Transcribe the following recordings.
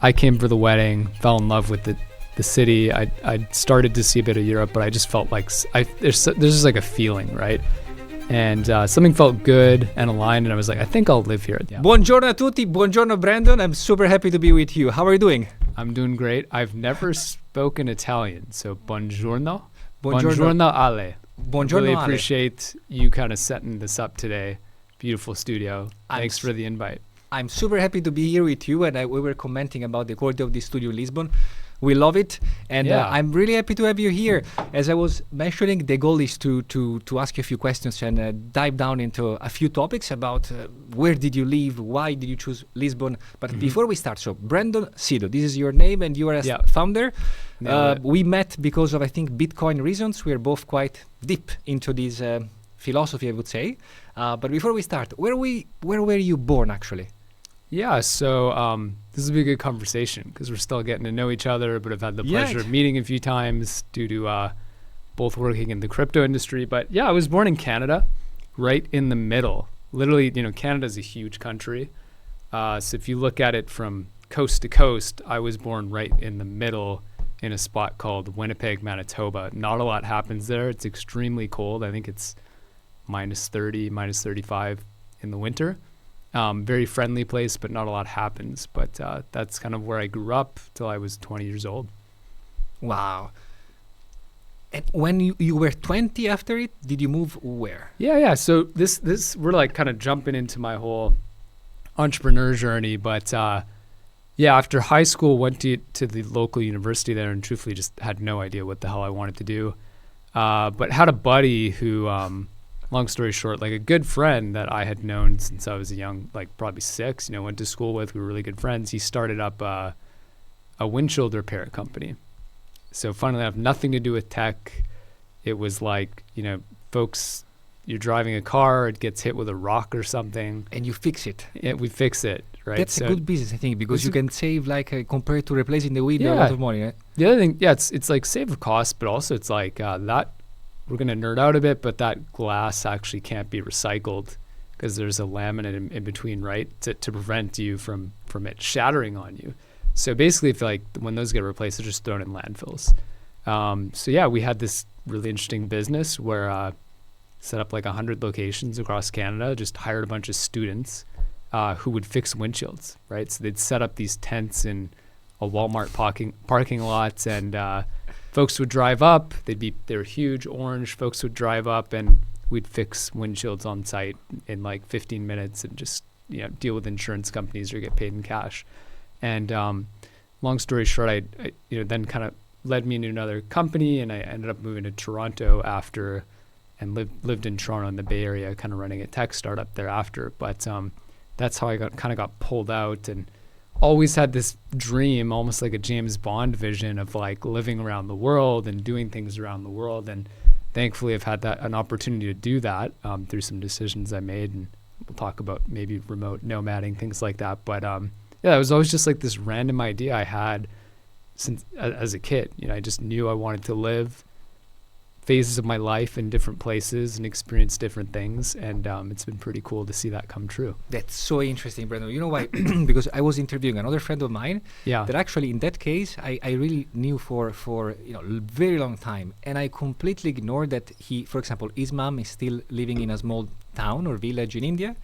I came for the wedding, fell in love with the city. I started to see a bit of Europe, but I just felt like there's just like a feeling, right? And something felt good and aligned, and I was like, I think I'll live here. Yeah. Buongiorno a tutti, buongiorno Brendon. I'm super happy to be with you. How are you doing? I'm doing great. I've never spoken Italian, so buongiorno. Buongiorno Ale. Buongiorno I really Ale. appreciate you kind of setting this up today. Beautiful studio. Thanks for the invite. I'm super happy to be here with you, and we were commenting about the quality of the studio in Lisbon. We love it, and I'm really happy to have you here. As I was mentioning, the goal is to ask you a few questions and dive down into a few topics about where did you live, why did you choose Lisbon. But before we start, so Brendon Sido, this is your name, and you are a founder. We met because of, I think, Bitcoin reasons. We are both quite deep into this philosophy, I would say. But before we start, where were you born, actually? Yeah, so this will be a good conversation because we're still getting to know each other, but I've had the pleasure of meeting a few times due to both working in the crypto industry. But yeah, I was born in Canada, right in the middle. Literally, Canada's a huge country. So if you look at it from coast to coast, I was born right in the middle in a spot called Winnipeg, Manitoba. Not a lot happens there. It's extremely cold. I think it's -30, -35 in the winter. Very friendly place, but not a lot happens. But that's kind of where I grew up till I was 20 years old. Wow. And when you were 20 after it, did you move where? Yeah. So this we're like kind of jumping into my whole entrepreneur journey. But after high school, went to the local university there, and truthfully just had no idea what the hell I wanted to do. But had a buddy who... long story short, like a good friend that I had known since I was like probably 6, went to school with, we were really good friends. He started up a windshield repair company. So funnily enough, nothing to do with tech. It was like, folks, you're driving a car, it gets hit with a rock or something. And you fix it. Yeah, we fix it, right? That's a good business, I think, because you can save compared to replacing the wheel, a lot of money, right? The other thing, it's like save cost, but also it's like that. We're going to nerd out a bit, but that glass actually can't be recycled because there's a laminate in between, right, to prevent you from it shattering on you. So basically, if when those get replaced, they're just thrown in landfills. We had this really interesting business where set up like 100 locations across Canada, just hired a bunch of students who would fix windshields, right? So they'd set up these tents in a Walmart parking lots, and folks would drive up. They were huge, orange. Folks would drive up, and we'd fix windshields on site in like 15 minutes, and just deal with insurance companies or get paid in cash. And long story short, I then kind of led me into another company, and I ended up moving to Toronto after, and lived in Toronto in the Bay Area, kind of running a tech startup thereafter. But that's how I got pulled out, and always had this dream, almost like a James Bond vision of like living around the world and doing things around the world. And thankfully I've had an opportunity to do that through some decisions I made, and we'll talk about maybe remote nomading, things like that. But it was always just like this random idea I had since as a kid. I just knew I wanted to live phases of my life in different places and experience different things, and it's been pretty cool to see that come true. That's so interesting, Brendon. You know why? Because I was interviewing another friend of mine that actually in that case I really knew for very long time, and I completely ignored that for example, his mom is still living in a small town or village in India,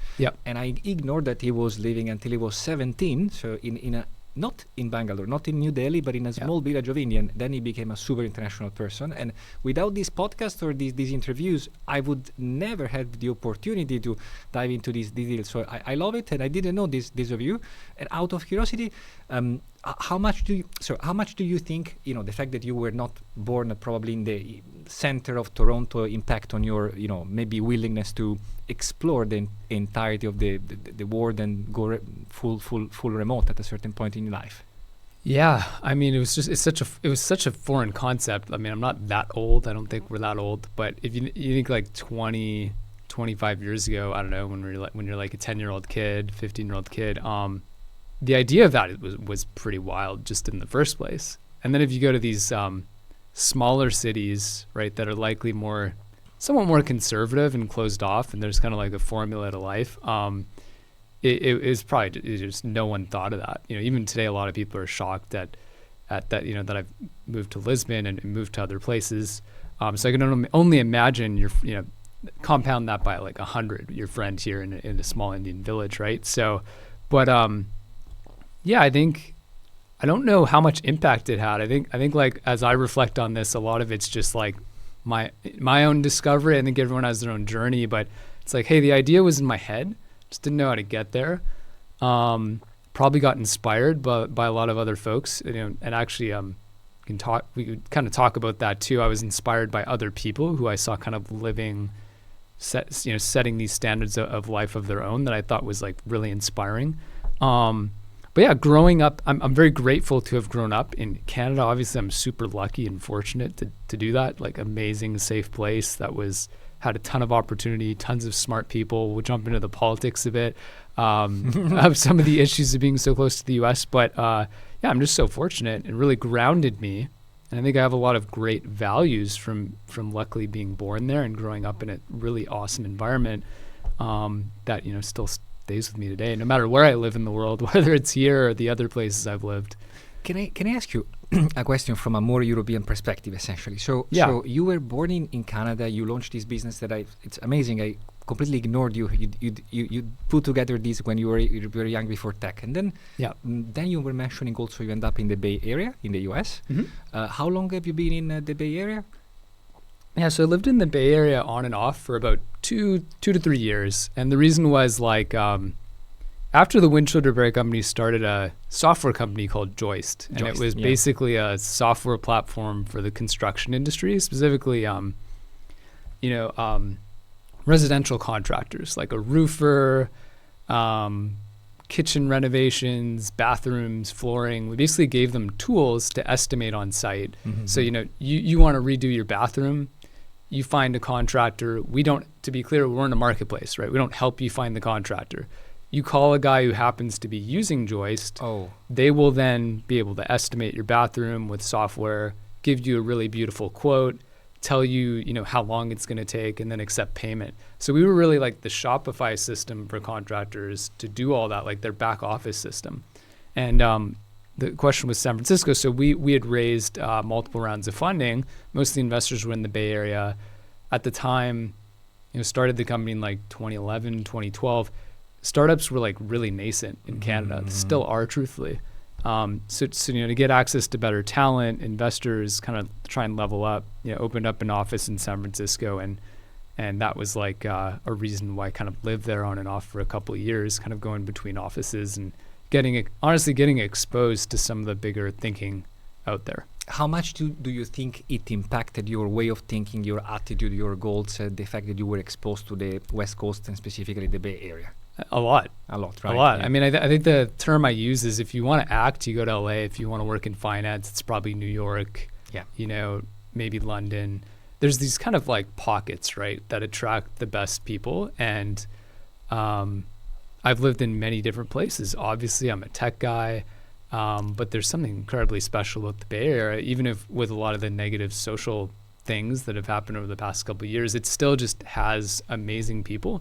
and I ignored that he was living until he was 17, so in a not in Bangalore, not in New Delhi, but in a small village of India. And then he became a super international person. And without this podcast or these interviews, I would never have the opportunity to dive into these details. So I love it, and I didn't know this of you. And out of curiosity, how much do you think the fact that you were not born probably in the center of Toronto impact on your maybe willingness to explore the entirety of the world and go full remote at a certain point in your life? Yeah, I mean, it was such a foreign concept. I mean, I'm not that old. I don't think we're that old. But if you think like 20, 25 years ago, I don't know, when you're like a 10-year-old kid, 15-year-old kid, the idea of that was pretty wild just in the first place. And then if you go to these smaller cities, right, that are likely somewhat more conservative and closed off, and there's kind of like a formula to life, it is probably just no one thought of that. Even today, a lot of people are shocked at that. That I've moved to Lisbon and moved to other places. So I can only imagine compound that by like 100. Your friend here in a small Indian village, right? So, but yeah, I don't know how much impact it had. I think like as I reflect on this, a lot of it's just like my own discovery. I think everyone has their own journey, but it's like, hey, the idea was in my head, just didn't know how to get there. Probably got inspired by a lot of other folks, and actually we could kind of talk about that too. I was inspired by other people who I saw kind of living, setting these standards of life of their own that I thought was like really inspiring. But yeah, growing up, I'm very grateful to have grown up in Canada. Obviously, I'm super lucky and fortunate to do that. Like amazing, safe place that had a ton of opportunity, tons of smart people. We'll jump into the politics a bit of some of the issues of being so close to the U.S. But yeah, I'm just so fortunate. It really grounded me. And I think I have a lot of great values from luckily being born there and growing up in a really awesome environment that still stays with me today, no matter where I live in the world, whether it's here or the other places I've lived. Can I ask you a question from a more European perspective, essentially? So you were born in Canada. You launched this business it's amazing. I completely ignored you. You put together this when you were young before tech, and then you were mentioning also you end up in the Bay Area in the US. Mm-hmm. How long have you been in the Bay Area? Yeah, so I lived in the Bay Area on and off for about 2 to 3 years. And the reason was like after the windshield repair company started a software company called Joist. And it was basically a software platform for the construction industry, specifically, residential contractors like a roofer, kitchen renovations, bathrooms, flooring. We basically gave them tools to estimate on site. Mm-hmm. So, you want to redo your bathroom. You find a contractor. To be clear, we're in a marketplace, right? We don't help you find the contractor. You call a guy who happens to be using Joist. Oh. They will then be able to estimate your bathroom with software, give you a really beautiful quote, tell you, how long it's going to take, and then accept payment. So we were really like the Shopify system for contractors to do all that, like their back office system. And the question was San Francisco. So we had raised multiple rounds of funding. Most of the investors were in the Bay Area. At the time, started the company in like 2011, 2012. Startups were like really nascent in Canada. They still are, truthfully. So to get access to better talent, investors kind of try and level up, opened up an office in San Francisco, and that was like a reason why I kind of lived there on and off for a couple of years, kind of going between offices and getting exposed to some of the bigger thinking out there. How much do you think it impacted your way of thinking, your attitude, your goals, the fact that you were exposed to the West Coast and specifically the Bay Area? A lot, right? A lot. Yeah. I mean, I think the term I use is if you want to act, you go to LA. If you want to work in finance, it's probably New York. Yeah. Maybe London. There's these kind of like pockets, right, that attract the best people. And I've lived in many different places. Obviously, I'm a tech guy, but there's something incredibly special about the Bay Area. Even if with a lot of the negative social things that have happened over the past couple of years, it still just has amazing people.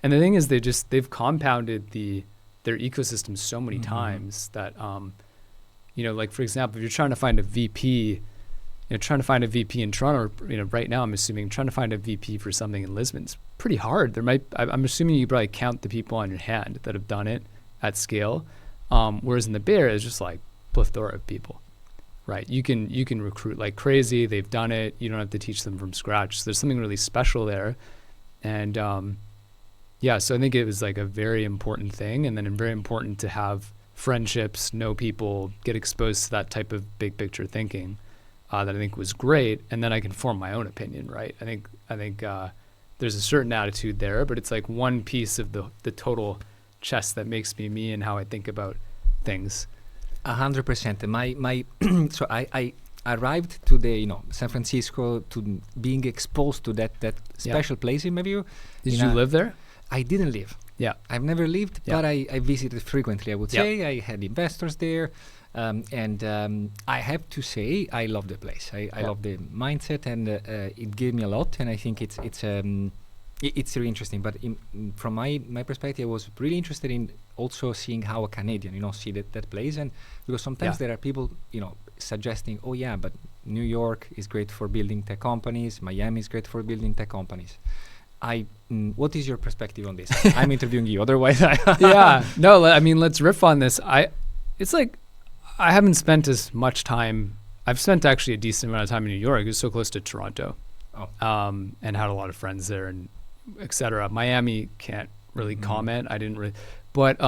And the thing is, they've compounded their ecosystem so many times that, like for example, if you're trying to find a VP, in Toronto, right now I'm assuming trying to find a VP for something in Lisbon is pretty hard. I'm assuming you probably count the people on your hand that have done it at scale. Whereas in the Bay Area, it's just like plethora of people, right? You can recruit like crazy. They've done it. You don't have to teach them from scratch. So there's something really special there. And, so I think it was like a very important thing, and then very important to have friendships, know people, get exposed to that type of big picture thinking that I think was great. And then I can form my own opinion, right? I think there's a certain attitude there, but it's like one piece of the total chess that makes me me and how I think about things. 100%. So I arrived to the San Francisco, to being exposed to that special place in my view. Did you live there? I didn't live. Yeah. I've never lived, but I visited frequently, I would say. I had investors there. And I have to say, I love the place. I love the mindset, and it gave me a lot. And I think it's It's really interesting, but from my perspective, I was really interested in also seeing how a Canadian, see that plays, and because sometimes there are people, suggesting, oh yeah, but New York is great for building tech companies, Miami is great for building tech companies. What is your perspective on this? I'm interviewing you, otherwise let's riff on this. It's like I haven't spent as much time. I've spent actually a decent amount of time in New York. It's so close to Toronto, and had a lot of friends there, and etc. Miami can't really comment. I didn't really, but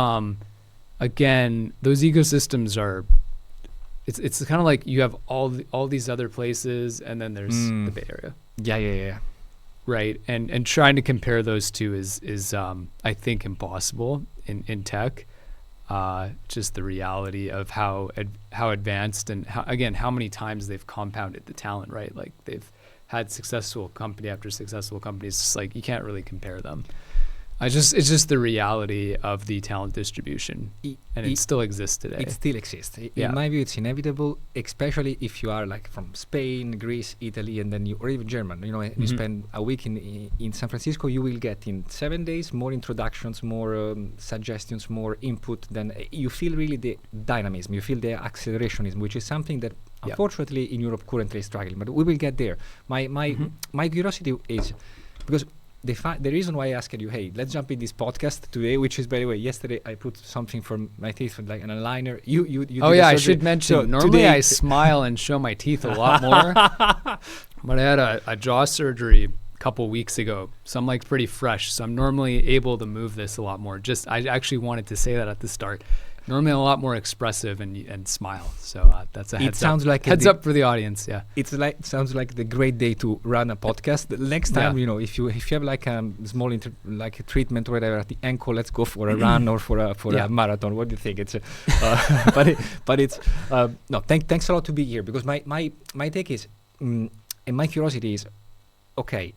again, those ecosystems are. It's kind of like you have all these other places, and then there's the Bay Area. Yeah. Right, and trying to compare those two is I think impossible in tech. Just the reality of how advanced and how many times they've compounded the talent. Right, like they've had successful company after successful companies. It's just like you can't really compare them. It's just the reality of the talent distribution, and it still exists today. It still exists. In my view, it's inevitable, especially if you are like from Spain, Greece, Italy, and then or even German. You spend a week in San Francisco, you will get in 7 days more introductions, more suggestions, more input. Then you feel really the dynamism, you feel the accelerationism, which is something that unfortunately in Europe currently is struggling. But we will get there. My curiosity is because. The reason why I asked you, hey, let's jump in this podcast today, which is, by the way, yesterday I put something for my teeth, like an aligner. You I should mention, so normally I smile and show my teeth a lot more, but I had a jaw surgery a couple weeks ago, so I'm like pretty fresh. So I'm normally able to move this a lot more. I actually wanted to say that at the start. Normally I'm a lot more expressive and smile. So that's a heads up for the audience. Yeah. Sounds like the great day to run a podcast. The next time, if you have like a small like a treatment or whatever at the ankle, let's go for a run or for a marathon. What do you think? It's but it's no. Thanks a lot to be here, because my take is and my curiosity is, okay.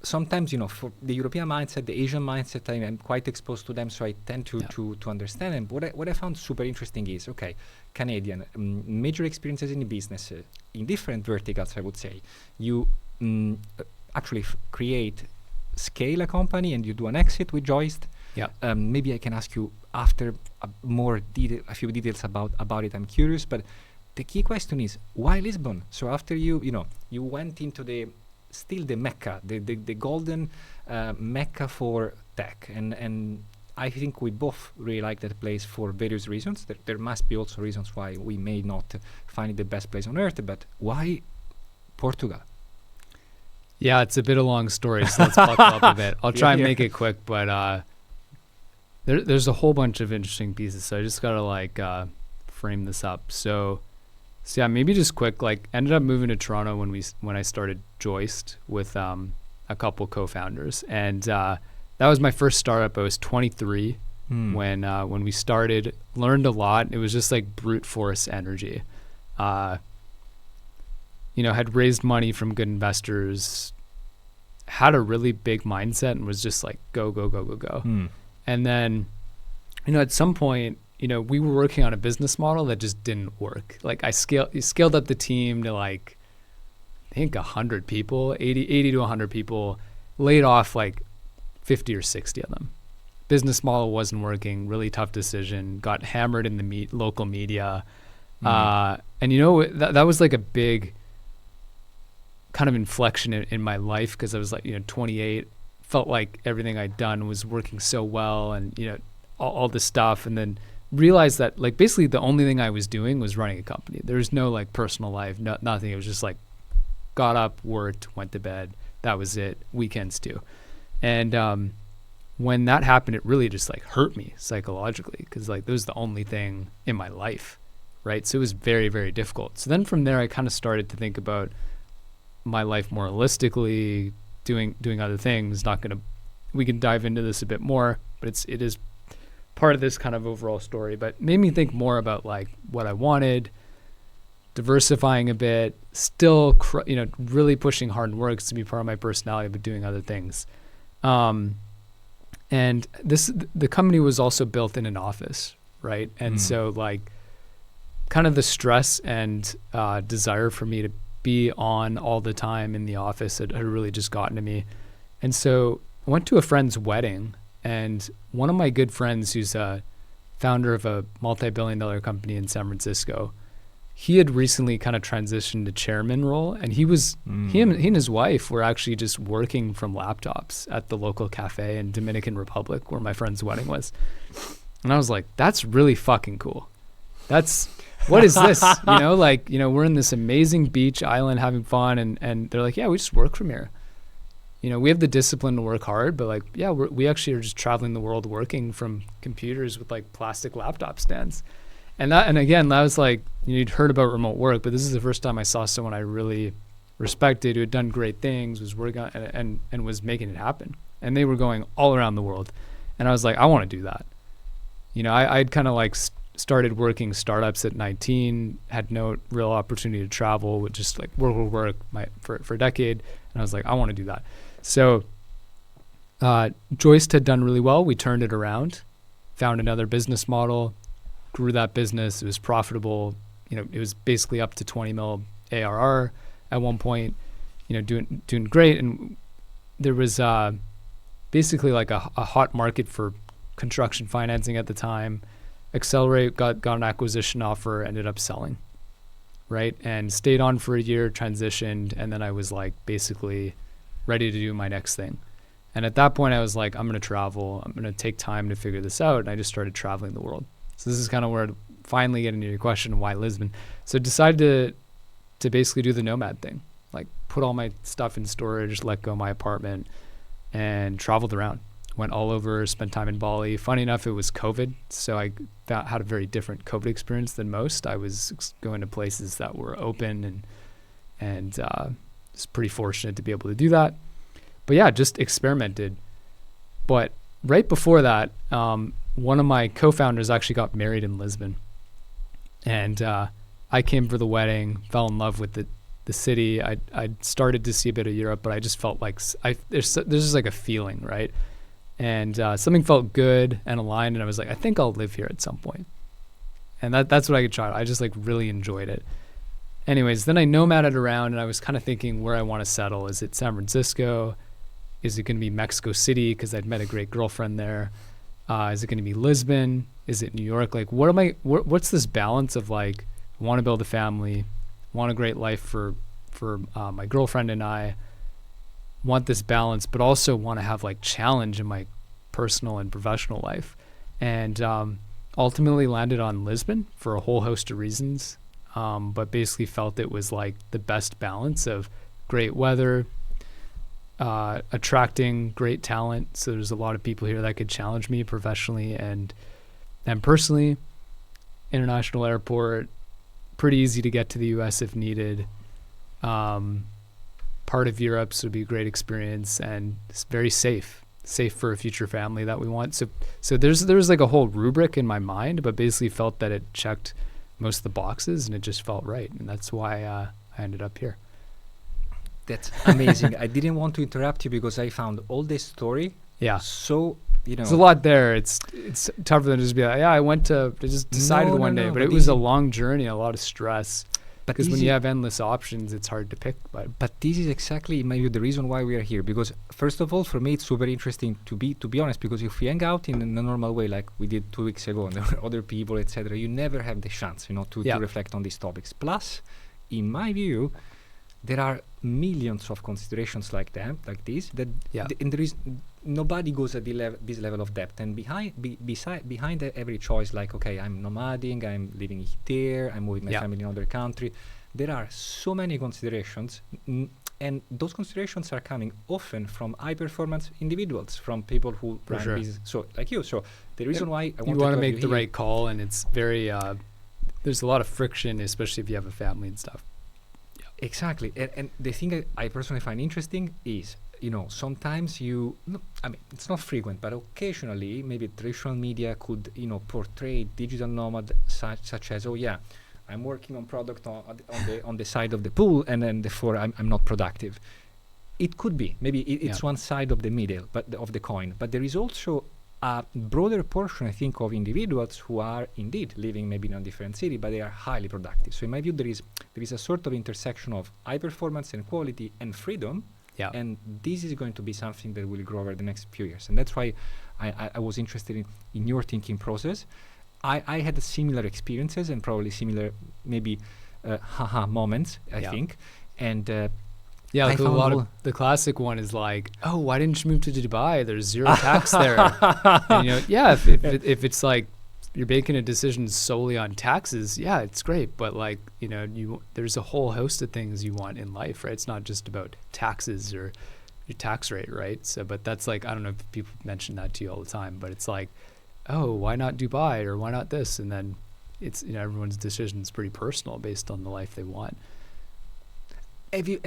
Sometimes, for the European mindset, the Asian mindset, I'm quite exposed to them, so I tend to understand them. But what I found super interesting is, okay, Canadian, major experiences in the business, in different verticals, I would say. You actually scale a company, and you do an exit with Joist. Yeah. Maybe I can ask you after a few details about it. I'm curious, but the key question is, why Lisbon? So after you went into the Mecca, the golden Mecca for tech, and I think we both really like that place for various reasons. There must be also reasons why we may not find it the best place on earth, but why Portugal? Yeah, it's a bit of a long story, so let's buckle up a bit. I'll try and make it quick, but there's a whole bunch of interesting pieces, so I just gotta frame this up. So yeah, maybe just quick, ended up moving to Toronto when I started Joist with a couple co-founders, and that was my first startup. I was 23 when we started. Learned a lot. It was just like brute force energy. Had raised money from good investors, had a really big mindset, and was just like go. And then, at some point, we were working on a business model that just didn't work. Like I scaled up the team to I think 100 people, 80 to 100 people, laid off 50 or 60 of them. Business model wasn't working, really tough decision, got hammered in the local media. And that was like a big kind of inflection in my life, because I was 28, felt like everything I'd done was working so well, and all this stuff, and then realized that basically the only thing I was doing was running a company. There was no personal life, nothing. It was just got up, worked, went to bed. That was it. Weekends too. And when that happened, it really just hurt me psychologically, because that was the only thing in my life, right? So it was very, very difficult. So then from there, I kind of started to think about my life more holistically, doing other things. We can dive into this a bit more, but it is part of this kind of overall story, but made me think more about what I wanted, diversifying a bit, still really pushing hard work to be part of my personality, but doing other things. And the company was also built in an office, right? And so kind of the stress and desire for me to be on all the time in the office had really just gotten to me. And so I went to a friend's wedding, and one of my good friends, who's a founder of a multi-billion-dollar company in San Francisco, he had recently kind of transitioned to chairman role, and he and his wife were actually just working from laptops at the local cafe in Dominican Republic where my friend's wedding was. And I was like, that's really fucking cool. What is this? We're in this amazing beach island having fun, and they're like, yeah, we just work from here. We have the discipline to work hard, but we actually are just traveling the world working from computers with like plastic laptop stands. And again, that was like, you'd heard about remote work, but this is the first time I saw someone I really respected who had done great things, was working on, and was making it happen. And they were going all around the world. And I was like, I want to do that. I'd kind of like started working startups at 19, had no real opportunity to travel, would just like work for a decade. And I was like, I want to do that. So Joist had done really well. We turned it around, found another business model, grew that business. It was profitable. It was basically up to 20 mil ARR at one point, doing great. And there was basically like a hot market for construction financing at the time. Accelerate got an acquisition offer, ended up selling, right? And stayed on for a year, transitioned, and then I was like basically ready to do my next thing. And at that point I was like, I'm going to travel. I'm going to take time to figure this out. And I just started traveling the world. So this is kind of where I'd finally get into your question of why Lisbon. So I decided to basically do the nomad thing, like put all my stuff in storage, let go of my apartment, and traveled around. Went all over, spent time in Bali. Funny enough, it was COVID, so I had a very different COVID experience than most. I was going to places that were open, and was pretty fortunate to be able to do that. But yeah, just experimented. But right before that, one of my co-founders actually got married in Lisbon, and I came for the wedding, fell in love with the city. I started to see a bit of Europe, but I just felt like there's just like a feeling, right? And something felt good and aligned, and I was like, I think I'll live here at some point. And that's what I could try. I just like really enjoyed it. Anyways, then I nomaded around, and I was kind of thinking where I want to settle. Is it San Francisco? Is it going to be Mexico City because I'd met a great girlfriend there? Is it going to be Lisbon? Is it New York? Like, what's this balance of like, I want to build a family, want a great life for my girlfriend and I, want this balance, but also want to have like challenge in my personal and professional life. And ultimately landed on Lisbon for a whole host of reasons, but basically felt it was like the best balance of great weather, attracting great talent. So there's a lot of people here that could challenge me professionally and personally. International airport, pretty easy to get to the US if needed. Part of Europe, so it'd be a great experience, and it's very safe for a future family that we want. So there's like a whole rubric in my mind, but basically felt that it checked most of the boxes, and it just felt right, and that's why I ended up here. That's amazing. I didn't want to interrupt you because I found all this story. Yeah. So there's a lot there. It's tougher than just be like, yeah, I just decided one day, but it was a long journey, a lot of stress. Because when you have endless options, it's hard to pick. But this is exactly maybe the reason why we are here. Because first of all, for me, it's super interesting to be honest. Because if we hang out in a normal way, like we did 2 weeks ago, and there were other people, etc., you never have the chance, to reflect on these topics. Plus, in my view, there are millions of considerations like this, and there is nobody goes at this level of depth. And behind every choice, like, okay, I'm nomading, I'm living there, I'm moving my family in another country, there are so many considerations, and those considerations are coming often from high performance individuals, from people who run business, so like you. So the reason why I want to make the right call, and it's very there's a lot of friction, especially if you have a family and stuff. Exactly. And the thing I personally find interesting is, sometimes it's not frequent, but occasionally maybe traditional media could, portray digital nomad such as, I'm working on product on the side of the pool, and then therefore I'm not productive. It could be. Maybe it's one side of the middle, but of the coin. But there is also a broader portion, I think, of individuals who are indeed living maybe in a different city, but they are highly productive. So in my view, there is a sort of intersection of high performance and quality and freedom Yeah. And this is going to be something that will grow over the next few years. And that's why I was interested in your thinking process. I had similar experiences and probably similar maybe haha moments, I think. And yeah, like a lot of the classic one is like, oh, why didn't you move to Dubai? There's zero tax there. And, you know, yeah, if it's like you're making a decision solely on taxes, yeah, it's great. But like, you know, there's a whole host of things you want in life, right? It's not just about taxes or your tax rate, right? So, but that's like, I don't know if people mention that to you all the time, but it's like, oh, why not Dubai or why not this? And then it's, you know, everyone's decision is pretty personal based on the life they want. Have you?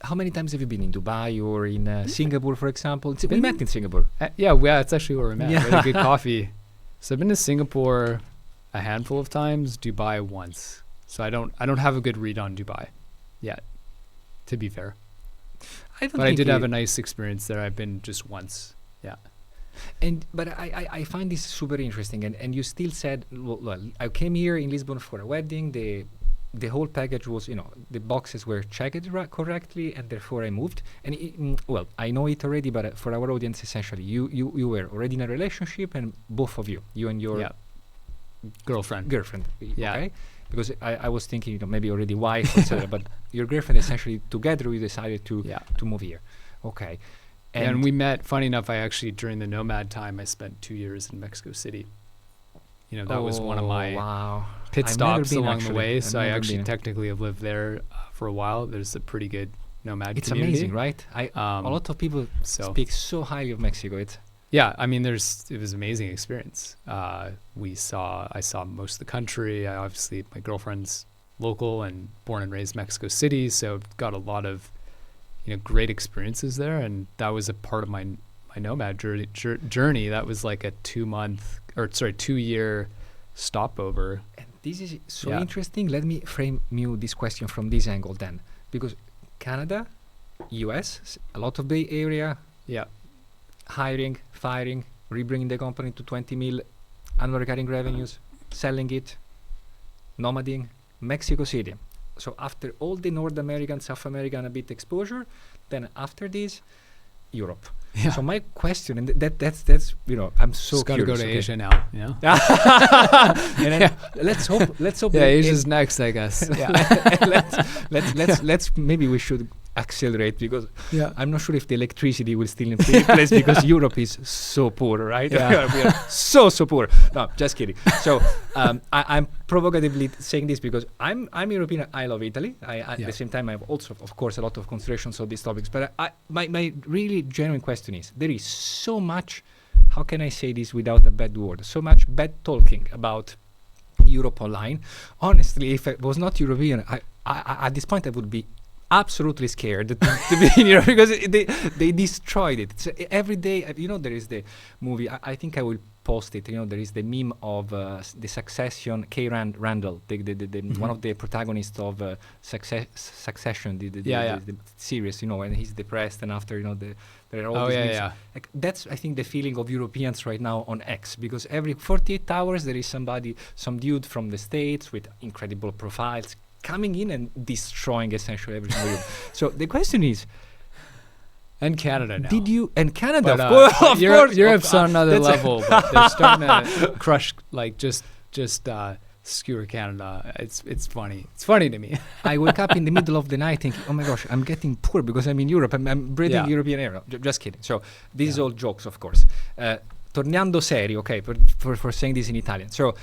How many times have you been in Dubai or in Singapore, for example? We met in Singapore. Yeah, it's actually where we met. Yeah. We had a good coffee. So I've been to Singapore a handful of times, Dubai once. So I don't have a good read on Dubai yet, to be fair. But I did have a nice experience there. I've been just once. Yeah. But I find this super interesting. And you still said, well, I came here in Lisbon for a wedding. The whole package was, you know, the boxes were checked correctly, and therefore I moved. And well, I know it already, but for our audience, essentially, you were already in a relationship, and both of you and your girlfriend. Yeah. Okay? Because I was thinking, you know, maybe already wife, etc. But your girlfriend, essentially, together we decided to move here. Okay. And we met. Funny enough, I actually during the nomad time, I spent 2 years in Mexico City. You know, that was one of my pit stops along the way. So I actually technically have lived there for a while. There's a pretty good nomad community. It's amazing, right? A lot of people speak so highly of Mexico. Yeah, I mean, it was an amazing experience. I saw most of the country. Obviously, my girlfriend's local and born and raised Mexico City, so got a lot of, you know, great experiences there. And that was a part of my nomad journey. That was like a 2 year stopover. And this is so interesting. Let me frame you this question from this angle then, because Canada, US, a lot of Bay Area, hiring, firing, rebringing the company to 20 mil annual recurring revenues, selling it, nomading, Mexico City. So after all the North American, South American a bit exposure, then after this, Europe. Yeah. So my question, and that's you know, I'm so got to go to Asia now. You know? And then let's hope. Yeah, Asia's next, I guess. Yeah. let's maybe we should accelerate, because I'm not sure if the electricity will still in place because Europe is so poor, right? Yeah. We are so poor. No, just kidding. So I'm provocatively saying this because I'm European. I love Italy. At the same time, I have also, of course, a lot of considerations on these topics. But my really genuine question is, there is so much, how can I say this without a bad word, so much bad talking about Europe online. Honestly, if I was not European, I at this point I would be absolutely scared to be in Europe, because they destroyed it. So every day, you know, there is the movie, I think I will post it, you know, there is the meme of the Succession, Randall, one of the protagonists of Succession, the series, you know, and he's depressed, and after, you know, there are all these memes. Like, that's, I think, the feeling of Europeans right now on X, because every 48 hours there is some dude from the States with incredible profiles coming in and destroying essentially everything. So the question is, and Canada now. And Canada, but, of course. Europe's on another level, but they're starting to crush, like just skewer Canada. It's funny. It's funny to me. I wake up in the middle of the night thinking, oh my gosh, I'm getting poor because I'm in Europe. I'm breathing European air. Just kidding. So this is all jokes, of course. Tornando seri, okay, for saying this in Italian. So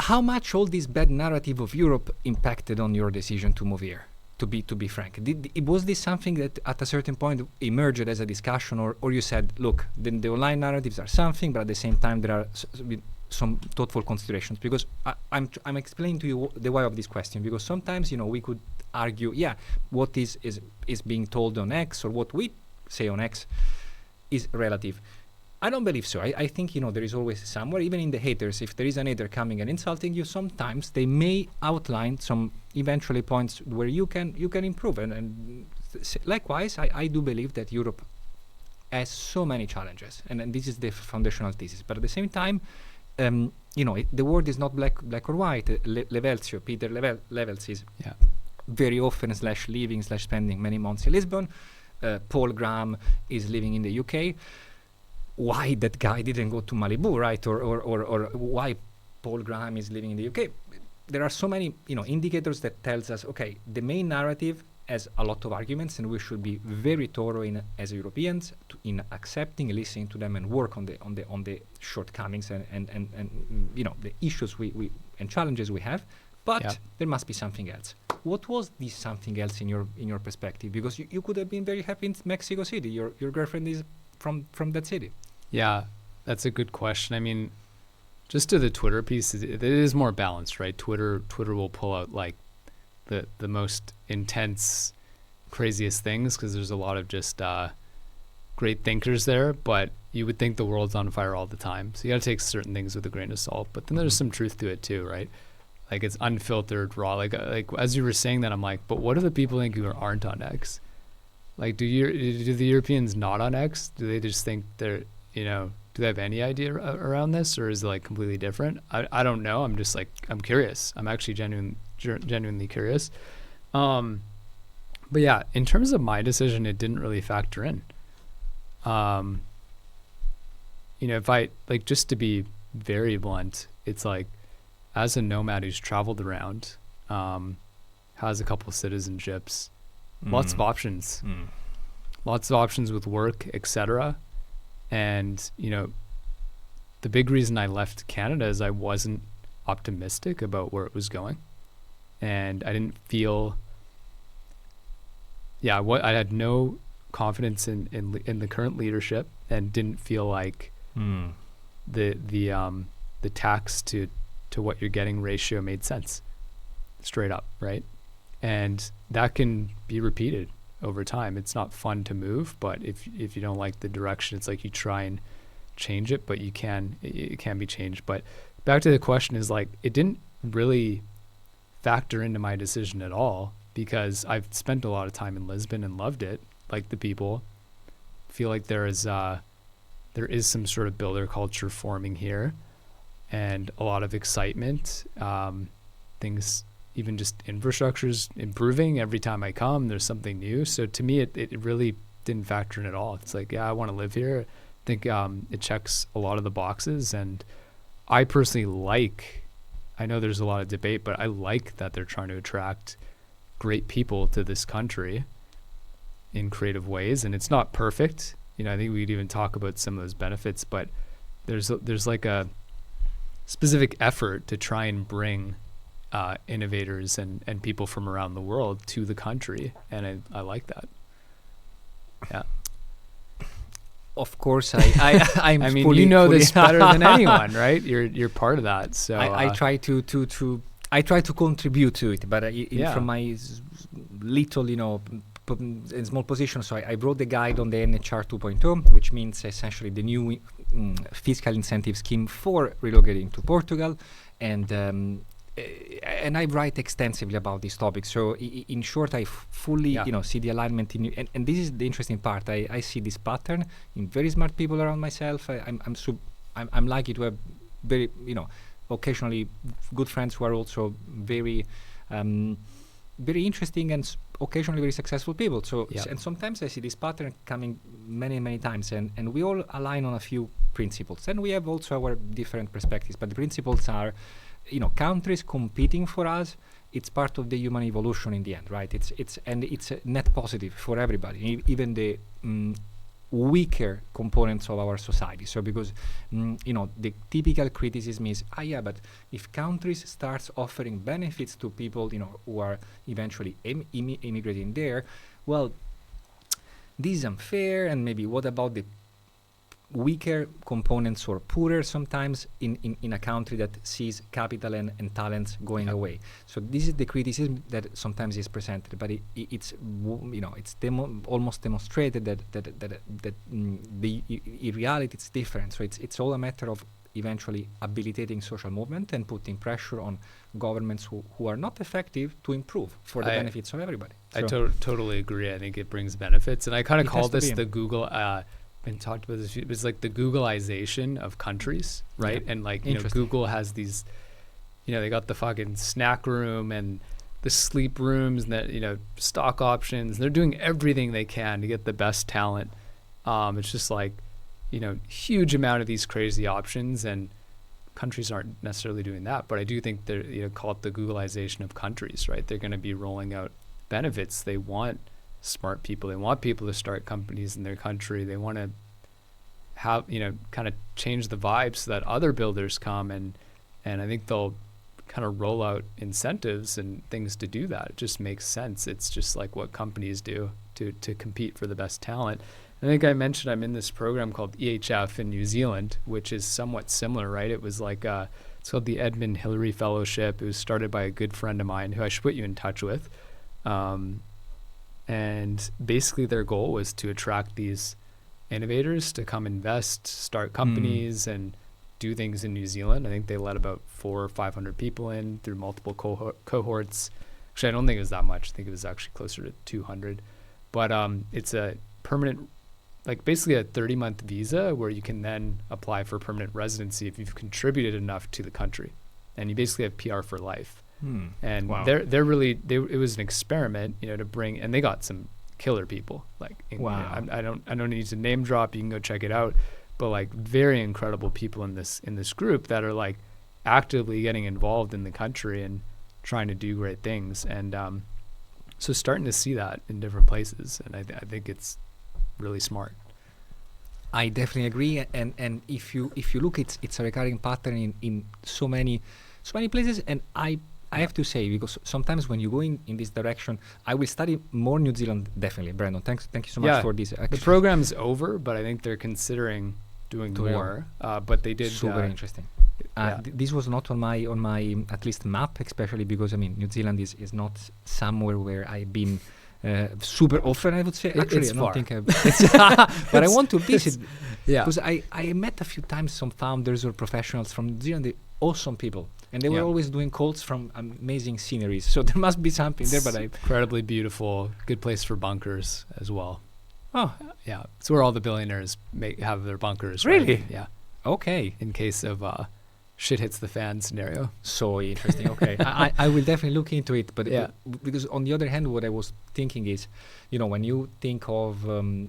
how much all this bad narrative of Europe impacted on your decision to move here? To be frank, was this something that at a certain point emerged as a discussion, or you said, look, the online narratives are something, but at the same time there are some thoughtful considerations? Because I'm explaining to you the why of this question, because sometimes, you know, we could argue, what is being told on X, or what we say on X is relative. I don't believe so. I think, you know, there is always somewhere, even in the haters, if there is an hater coming and insulting you, sometimes they may outline some eventually points where you can improve. And likewise, I do believe that Europe has so many challenges, and this is the foundational thesis. But at the same time, you know, the world is not black or white. Peter Levels is very often living/spending many months in Lisbon. Paul Graham is living in the UK. Why that guy didn't go to Malibu, right? Or why Paul Graham is living in the UK? There are so many, indicators that tells us, okay, the main narrative has a lot of arguments, and we should be very thorough as Europeans in accepting, listening to them, and work on the shortcomings and the issues we and challenges we have. But there must be something else. What was this something else in your perspective? Because you could have been very happy in Mexico City. Your girlfriend is from that city. Yeah, that's a good question. I mean, just to the Twitter piece, it is more balanced, right? Twitter will pull out like the most intense, craziest things because there's a lot of just great thinkers there, but you would think the world's on fire all the time. So you got to take certain things with a grain of salt, but then there's some truth to it too, right? Like it's unfiltered, raw. Like as you were saying that, I'm like, but what do the people think who aren't on X? Like, do the Europeans not on X? Do they just think they're, do they have any idea around this, or is it like completely different? I don't know. I'm just like, I'm curious. I'm actually genuinely curious. But yeah, in terms of my decision, it didn't really factor in. If I like, just to be very blunt, it's like, as a nomad who's traveled around, has a couple citizenships, lots of options, with work, etc. And, the big reason I left Canada is I wasn't optimistic about where it was going. And I didn't feel, I had no confidence in the current leadership, and didn't feel like the tax to what you're getting ratio made sense, straight up, right? And that can be repeated over time. It's not fun to move, but if you don't like the direction, it's like you try and change it, but it can be changed. But back to the question is like, it didn't really factor into my decision at all, because I've spent a lot of time in Lisbon and loved it. Like the people, feel like there is some sort of builder culture forming here, and a lot of excitement. Things, even just infrastructure's improving every time I come. There's something new. So to me, it really didn't factor in at all. It's like, I want to live here. I think it checks a lot of the boxes, and I personally I know there's a lot of debate, but I like that they're trying to attract great people to this country in creative ways. And it's not perfect. I think we'd even talk about some of those benefits, but there's like a specific effort to try and bring innovators and people from around the world to the country, and I like that. Yeah. Of course, I'm. I mean, this better than anyone, right? You're part of that, so I try to contribute to it, but from my little, small position. So I wrote the guide on the NHR 2.0, which means essentially the new fiscal incentive scheme for relocating to Portugal, and I write extensively about this topic. So in short, I fully see the alignment and this is the interesting part. I see this pattern in very smart people around myself. I'm lucky to have very occasionally good friends who are also very very interesting and occasionally very successful people. So and sometimes I see this pattern coming many times, and we all align on a few principles, and we have also our different perspectives, but the principles are, countries competing for us. It's part of the human evolution in the end, right? It's a net positive for everybody, even the weaker components of our society. So because the typical criticism is, but if countries starts offering benefits to people who are eventually immigrating there, well, this is unfair. And maybe what about the weaker components or poorer sometimes in a country that sees capital and talents going away? So this is the criticism that sometimes is presented, but it's almost demonstrated that in reality it's different. So it's all a matter of eventually habilitating social movement and putting pressure on governments who are not effective to improve for the benefits of everybody. So I totally agree. I think it brings benefits, and I kind of call this the Google. And talked about this. It was like the Googleization of countries, right? And like Google has these, they got the fucking snack room and the sleep rooms and that, stock options. They're doing everything they can to get the best talent. It's just like, huge amount of these crazy options, and countries aren't necessarily doing that. But I do think they're, call it the Googleization of countries, right? They're going to be rolling out benefits. They want smart people. They want people to start companies in their country. They want to have, kind of change the vibe so that other builders come, and I think they'll kind of roll out incentives and things to do that. It just makes sense. It's just like what companies do to compete for the best talent. I think I mentioned I'm in this program called EHF in New Zealand, which is somewhat similar, right? It was like it's called the Edmund Hillary Fellowship. It was started by a good friend of mine who I should put you in touch with. And basically their goal was to attract these innovators to come invest, start companies, and do things in New Zealand. I think they let about 400 or 500 people in through multiple cohorts. Actually, I don't think it was that much. I think it was actually closer to 200. But it's a permanent, like basically a 30-month visa where you can then apply for permanent residency if you've contributed enough to the country. And you basically have PR for life. And wow. they're really, it was an experiment, to bring, and they got some killer people. Like, wow. I don't need to name drop. You can go check it out. But like very incredible people in this group that are like actively getting involved in the country and trying to do great things. And so starting to see that in different places, and I think it's really smart. I definitely agree. And if you look, it's a recurring pattern in so many places. And I have to say, because sometimes when you go in this direction, I will study more New Zealand, definitely. Brendon, thank you so much for this. The program's over, but I think they're considering doing more. But they did. Super interesting. This was not on my at least map, especially because New Zealand is not somewhere where I've been super often. I would say actually it's I don't far. think but I want to visit because I met a few times some founders or professionals from New Zealand. They're awesome people. And they were always doing quotes from amazing sceneries. So there must be something there. But incredibly beautiful, good place for bunkers as well. Oh, yeah. It's where all the billionaires have their bunkers. Really? Right? Yeah. Okay. In case of shit hits the fan scenario. So interesting. Okay. I will definitely look into it. But because on the other hand, what I was thinking is, when you think of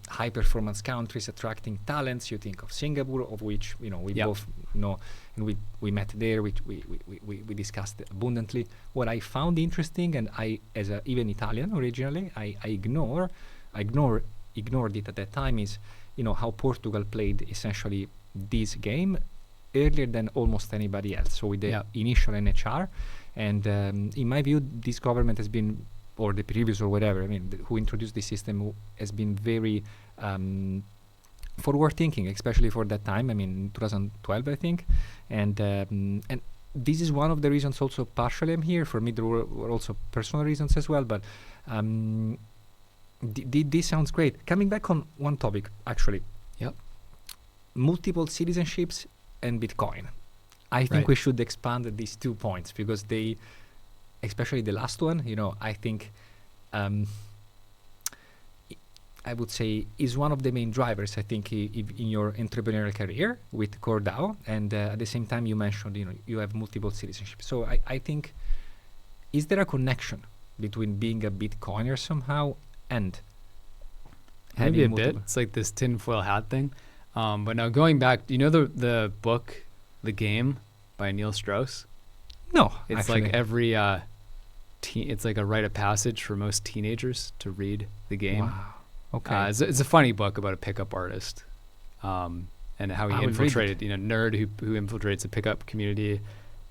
high performance countries attracting talents, you think of Singapore, of which, we both know. And we met there, we discussed abundantly. What I found interesting, and I, as even Italian originally, I ignored it at that time, is how Portugal played essentially this game earlier than almost anybody else. So with the initial NHR, and in my view, this government has been, or the previous or whatever, who introduced this system has been very forward thinking, especially for that time. 2012, I think, and this is one of the reasons. Also, partially, I'm here. For me, there were also personal reasons as well. But this sounds great. Coming back on one topic, actually. Yep. Multiple citizenships and Bitcoin. I think we should expand these 2 points because they, especially the last one, I think. I would say is one of the main drivers, I think, in your entrepreneurial career with CoreDAO. And at the same time, you mentioned, you have multiple citizenships. So I think, is there a connection between being a Bitcoiner somehow and maybe a bit? It's like this tinfoil hat thing. But now going back, the book, The Game by Neil Strauss? No, it's actually. like every it's like a rite of passage for most teenagers to read The Game. Wow. Okay. It's a funny book about a pickup artist, and how he infiltrated, nerd who infiltrates a pickup community.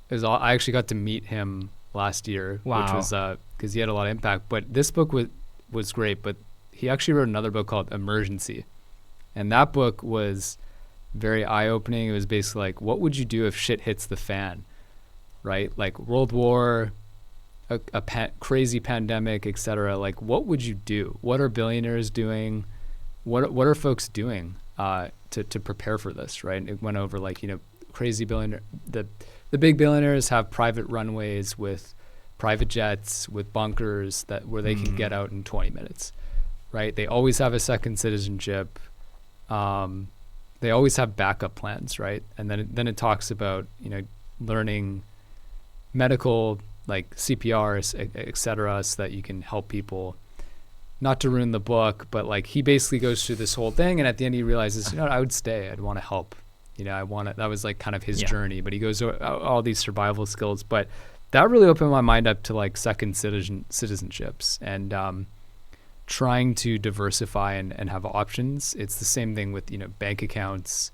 I actually got to meet him last year, which was because he had a lot of impact. But this book was great. But he actually wrote another book called Emergency, and that book was very eye-opening. It was basically like, what would you do if shit hits the fan, right? Like World War. A crazy pandemic, etc. Like, what would you do? What are billionaires doing? What are folks doing to prepare for this? Right? It went over like crazy billionaire. The big billionaires have private runways with private jets with bunkers where they can get out in 20 minutes. Right? They always have a second citizenship. They always have backup plans. Right? And then it talks about learning medical like CPRs, et cetera, so that you can help people. Not to ruin the book, but like he basically goes through this whole thing, and at the end he realizes, I would stay. I'd want to help. That was like kind of his journey. But he goes all these survival skills. But that really opened my mind up to like second citizenships and trying to diversify and have options. It's the same thing with bank accounts.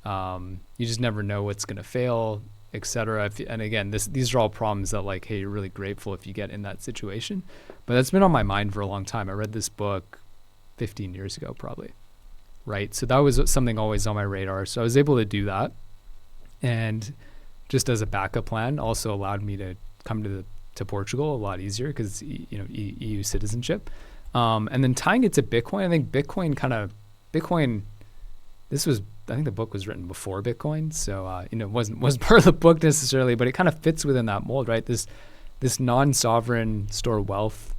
You just never know what's going to fail, etc. And again, these are all problems that like, hey, you're really grateful if you get in that situation. But that's been on my mind for a long time. I read this book 15 years ago, probably. Right. So that was something always on my radar. So I was able to do that. And just as a backup plan, also allowed me to come to Portugal a lot easier because, EU citizenship. And then tying it to Bitcoin, I think Bitcoin, I think the book was written before Bitcoin. So, it wasn't part of the book necessarily, but it kind of fits within that mold, right? This non-sovereign store wealth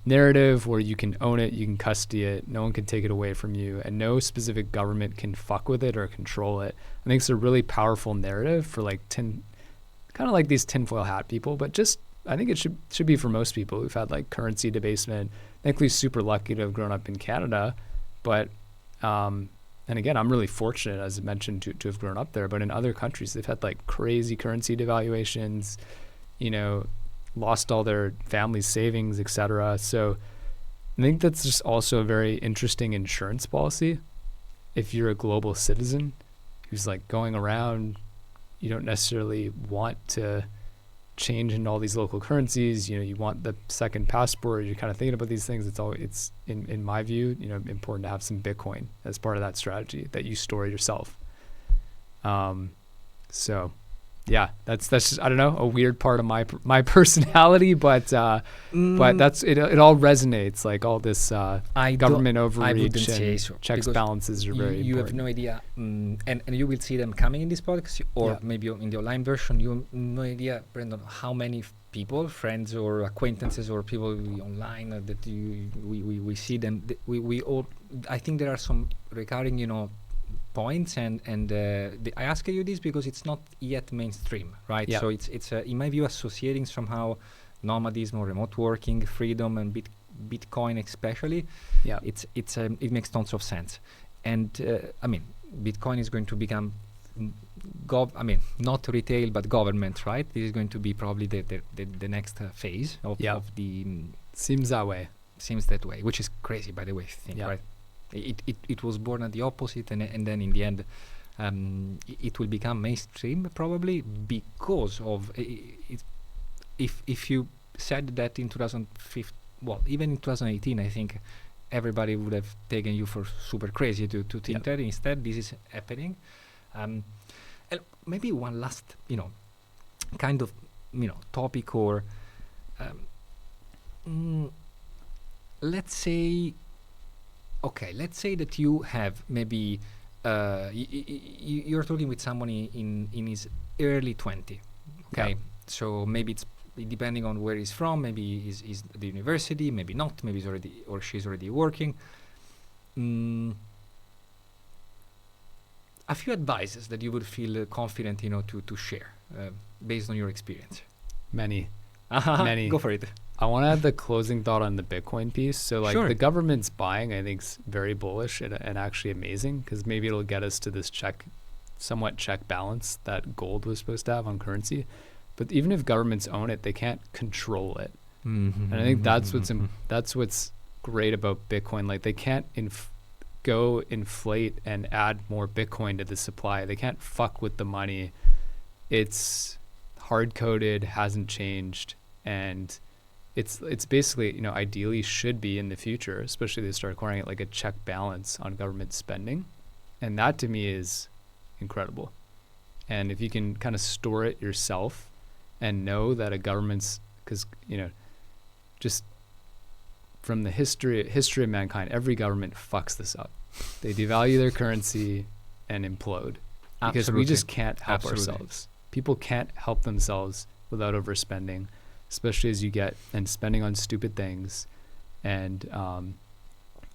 narrative where you can own it, you can custody it, no one can take it away from you, and no specific government can fuck with it or control it. I think it's a really powerful narrative for like kind of like these tinfoil hat people, but just I think it should be for most people who've had like currency debasement. Thankfully, super lucky to have grown up in Canada, but and again, I'm really fortunate, as I mentioned, to have grown up there. But in other countries, they've had like crazy currency devaluations, lost all their family's savings, etc. So I think that's just also a very interesting insurance policy. If you're a global citizen who's like going around, you don't necessarily want to change into all these local currencies. You want the second passport. You're kind of thinking about these things. It's in my view, important to have some Bitcoin as part of that strategy that you store yourself. So yeah, that's just, I don't know, a weird part of my personality, but that's it all resonates, like all this government overreach and so, checks balances are very important. You have no idea, and you will see them coming in this podcast or maybe in the online version. You have no idea, Brendon, how many people, friends or acquaintances or people online that we see them. We all, I think there are some recurring, points and I ask you this because it's not yet mainstream, right? So it's in my view associating somehow nomadism or remote working, freedom and Bitcoin especially. It makes tons of sense. And Bitcoin is going to become not retail but government, right? This is going to be probably the next phase of the seems that way, which is crazy, by the way, right? It was born at the opposite, and then in the end, it will become mainstream probably because of it. If you said that in 2015, well, even in 2018, I think everybody would have taken you for super crazy to think that. Instead, this is happening. And maybe one last, kind of, topic or let's say that you have maybe you're talking with someone in his early 20. Okay, so maybe it's depending on where he's from. Maybe he's at the university, maybe not. Maybe he's already or she's already working. A few advices that you would feel confident, to share based on your experience. Many. Go for it. I want to add the closing thought on the Bitcoin piece. So the government's buying, I think, is very bullish and actually amazing because maybe it'll get us to this somewhat check balance that gold was supposed to have on currency. But even if governments own it, they can't control it. And I think that's what's great about Bitcoin. Like they can't go inflate and add more Bitcoin to the supply. They can't fuck with the money. It's hard-coded, hasn't changed, and it's basically, ideally should be in the future, especially they start acquiring it, like a check balance on government spending. And that to me is incredible. And if you can kind of store it yourself and know that a government's, because, just from the history of mankind, every government fucks this up. They devalue their currency and implode because we just can't help ourselves. People can't help themselves without overspending, especially as you get and spending on stupid things. And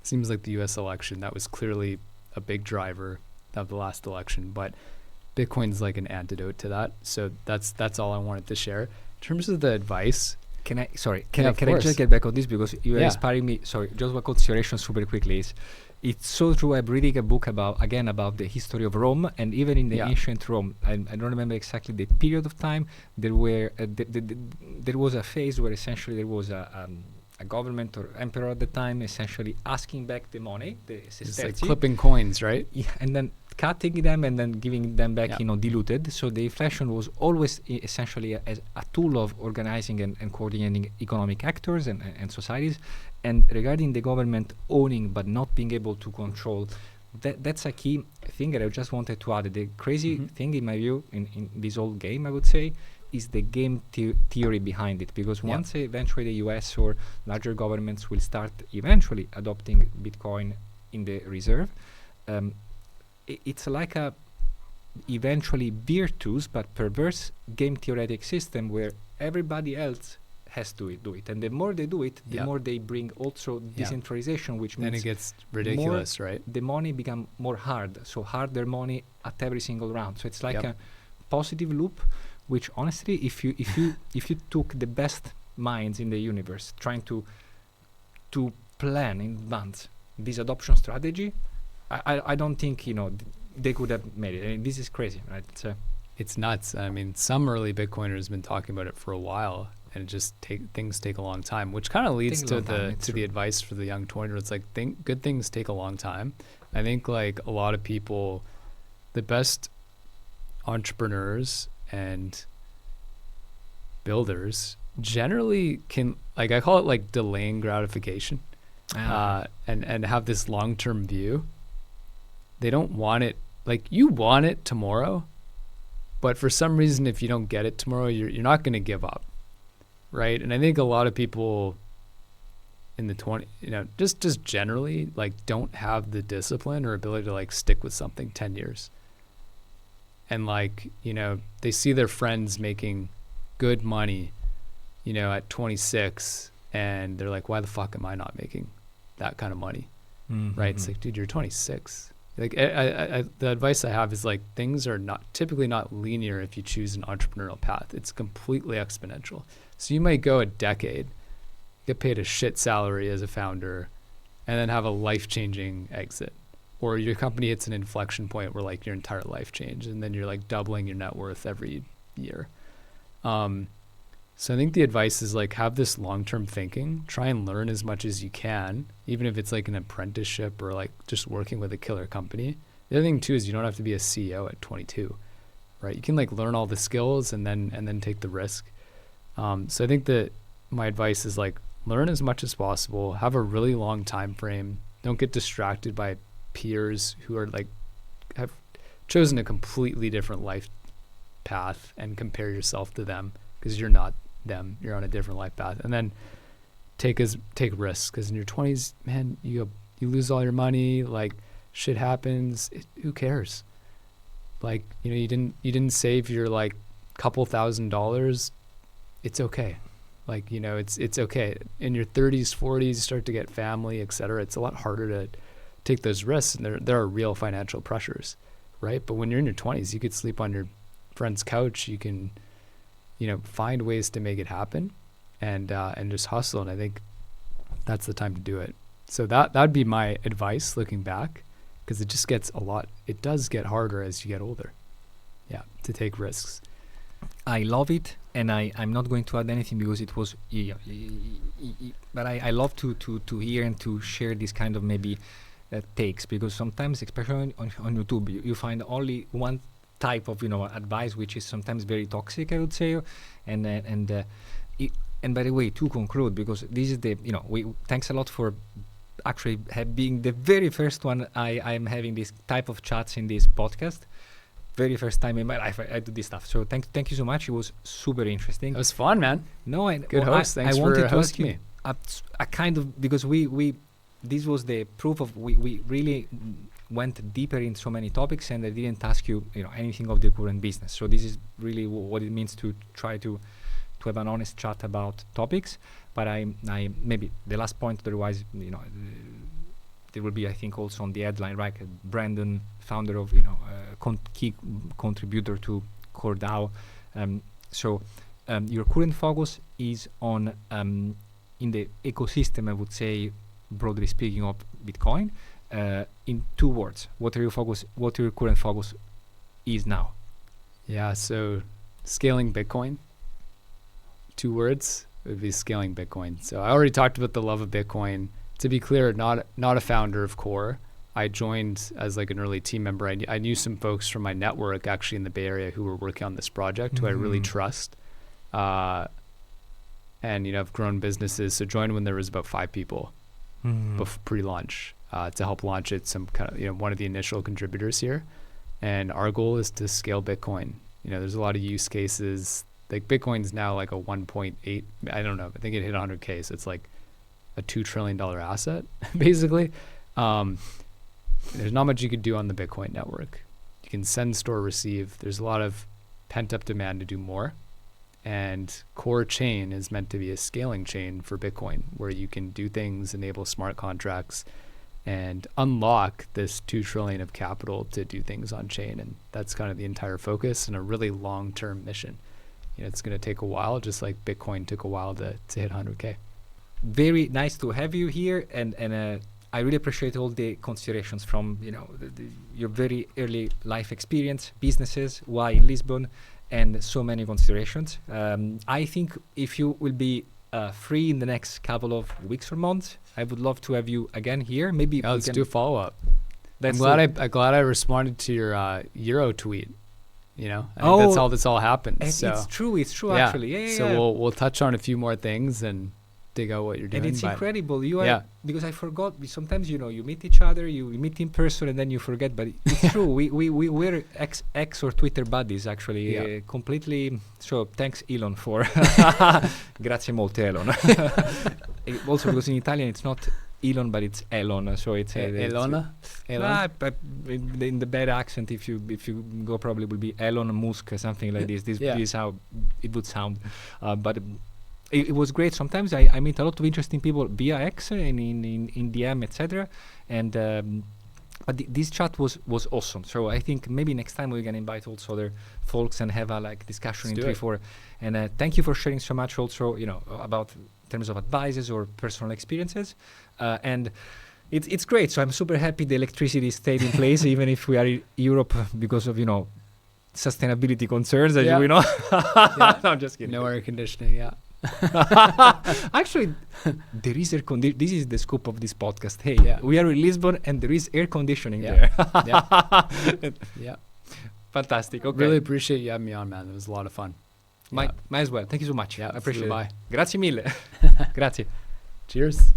seems like the U.S. election, that was clearly a big driver of the last election, but Bitcoin's like an antidote to that. So that's all I wanted to share. terms of the advice, can I just get back on this, because you are inspiring me. Sorry, just one consideration super quickly is, it's so true. I'm reading a book about the history of Rome, and even in the ancient Rome, I don't remember exactly the period of time. There were there was a phase where essentially there was a government or emperor at the time essentially asking back the money, it's like clipping coins, right? Yeah, and then cutting them and then giving them back, diluted. So the inflation was always essentially as a tool of organizing and coordinating economic actors and societies. And regarding the government owning but not being able to control, that's a key thing that I just wanted to add. The crazy thing, in my view, in this whole game, I would say, is the game theory behind it. Because once eventually the US or larger governments will start eventually adopting Bitcoin in the reserve, it's like a eventually virtuous but perverse game theoretic system where everybody else has to do it, and the more they do it, the more they bring also decentralization, which means then it gets ridiculous, right? The money become more hard, so harder money at every single round. So it's like a positive loop, which honestly, if you took the best minds in the universe trying to plan in advance this adoption strategy, I don't think they could have made it. I mean, this is crazy, right? It's nuts. I mean, some early Bitcoiners have been talking about it for a while, and it just things take a long time, which kind of leads to the advice for the young 20-year-olds. It's like good things take a long time. I think like a lot of people, the best entrepreneurs and builders generally can, like, I call it like delaying gratification, and have this long-term view. They don't want it, like, you want it tomorrow, but for some reason, if you don't get it tomorrow, you're not going to give up, right? And I think a lot of people in the just generally, like, don't have the discipline or ability to, like, stick with something 10 years. And, like, they see their friends making good money, at 26, and they're like, why the fuck am I not making that kind of money? Right? It's like, dude, you're 26. Like, I the advice I have is, like, things are typically not linear if you choose an entrepreneurial path. It's completely exponential. So you might go a decade, get paid a shit salary as a founder, and then have a life-changing exit. Or your company hits an inflection point where, like, your entire life changed, and then you're, like, doubling your net worth every year. So I think the advice is, like, have this long-term thinking, try and learn as much as you can, even if it's like an apprenticeship or, like, just working with a killer company. The other thing too is you don't have to be a CEO at 22, right? You can, like, learn all the skills and then take the risk. So I think that my advice is, like, learn as much as possible, have a really long time frame. Don't get distracted by peers who are, like, have chosen a completely different life path and compare yourself to them, because you're not them. You're on a different life path. And then take risks, because in your 20s, man, you lose all your money, like, shit happens. Who cares? Like, you didn't save your, like, couple $1,000s. It's okay. Like, it's okay. In your 30s, 40s, you start to get family, etc. It's a lot harder to take those risks, and there are real financial pressures, right? But when you're in your 20s, you could sleep on your friend's couch. You can find ways to make it happen, and just hustle. And I think that's the time to do it. So that'd be my advice looking back, because it does get harder as you get older. Yeah, to take risks. I love it, and I'm not going to add anything because it was, but I love to hear and to share this kind of maybe takes, because sometimes, especially on YouTube, you find only one type of advice, which is sometimes very toxic, I would say. And by the way, to conclude, because this is thanks a lot for actually being the very first one I'm having this type of chats in this podcast. Very first time in my life I do this stuff. So thank you so much. It was super interesting. It was fun, man. Good host. Thanks for hosting me. A kind of, because we this was the proof of we really went deeper in so many topics, and I didn't ask you anything of the current business. So this is really what it means to try to have an honest chat about topics. But I maybe the last point, otherwise there will be, I think, also on the headline, right? Brendon, founder of key contributor to CoreDAO. your current focus is on in the ecosystem, I would say, broadly speaking, of Bitcoin. In 2 words, what your current focus is now? Yeah, so scaling Bitcoin. 2 words would be scaling Bitcoin. So I already talked about the love of Bitcoin. To be clear, not a founder of Core. I joined as like an early team member. I knew some folks from my network actually in the Bay Area who were working on this project, who I really trust. And, I've grown businesses. So joined when there was about 5 people pre-launch to help launch it, some kind of, one of the initial contributors here. And our goal is to scale Bitcoin. There's a lot of use cases. Like Bitcoin's now like a 1.8, I don't know, I think it hit 100K. So it's like a $2 trillion asset, basically. There's not much you could do on the Bitcoin network. You can send, store, receive. There's a lot of pent up demand to do more. And Core Chain is meant to be a scaling chain for Bitcoin, where you can do things, enable smart contracts, and unlock this 2 trillion of capital to do things on chain. And that's kind of the entire focus and a really long-term mission. It's going to take a while, just like Bitcoin took a while to hit 100K. Very nice to have you here, and I really appreciate all the considerations from your very early life experience, businesses, why in Lisbon, and so many considerations. I think if you will be free in the next couple of weeks or months, I would love to have you again here. Maybe let's do a follow up. I'm glad I responded to your Euro tweet. I think that's how this all happened. It's true actually. Yeah. So we'll touch on a few more things and dig out what you're doing. And it's incredible. You are, because I forgot. Sometimes you meet each other, you meet in person, and then you forget. But it's true. We're X or Twitter buddies actually. Completely. So thanks, Elon, for grazie molte, Elon. Also because in Italian it's not Elon, but it's Elon. So it's Elona. In the bad accent, if you go, probably will be Elon Musk or something like this. This is how it would sound. But it was great. Sometimes I meet a lot of interesting people via X and in DM, etc. And but this chat was awesome. So I think maybe next time we can invite also other folks and have a discussion in 3-4. And thank you for sharing so much also about in terms of advices or personal experiences. And it's great. So I'm super happy the electricity stayed in place even if we are in Europe because of sustainability concerns. As we know. No, I'm just kidding. No air conditioning. Yeah. Actually, there is air conditioning. This is the scope of this podcast. Hey, we are in Lisbon and there is air conditioning there. Yeah. Fantastic. Okay. Really appreciate you having me on, man. It was a lot of fun. Might as well. Thank you so much. Yeah, I appreciate it. Bye. Grazie mille. Grazie. Cheers.